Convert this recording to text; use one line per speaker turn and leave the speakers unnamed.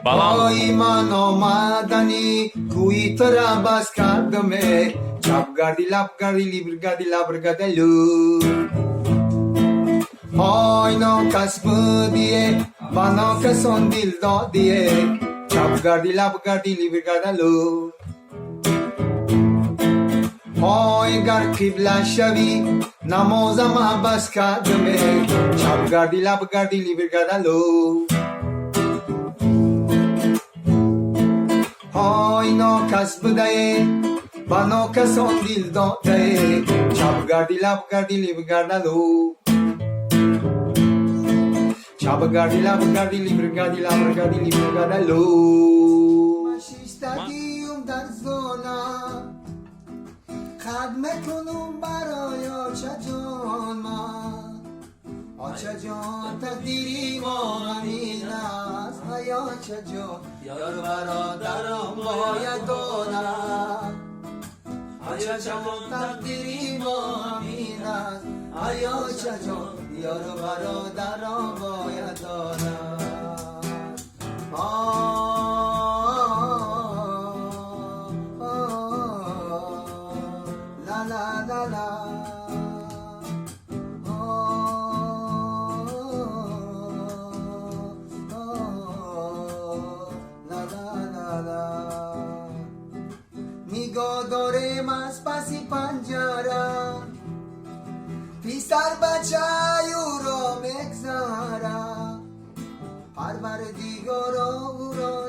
وای من آمدنی کوی ترا بس کردمه چپ گردی لب گردی لیبر گردی لبر گردلو های ناکس بودیه و ناکسان دل دادیه چپ گردی لب گردی لیبر گردلو های گر قبله شوی نمازم بس کردمه چپ گردی لب گردی لیبر گردلو های ناکس بوده با ناکسان دل داده چپ گردی لب گردی لیبر گردلو چپ گردی لب گردی لیبر گردی لبر گردی لیبر گردلو شیشتگیم در زونا خدمت کنم برای آچه جان من آچه جان تقدیری ما همین است ای آچه جان یار برادرم باید دانم آچه جان تقدیری ما همین است ای آچه جان یار برادرم باید دانم La la la نگاه دارم از پسی پنجره پیستر بچه او را مگذاره پروردگارا او را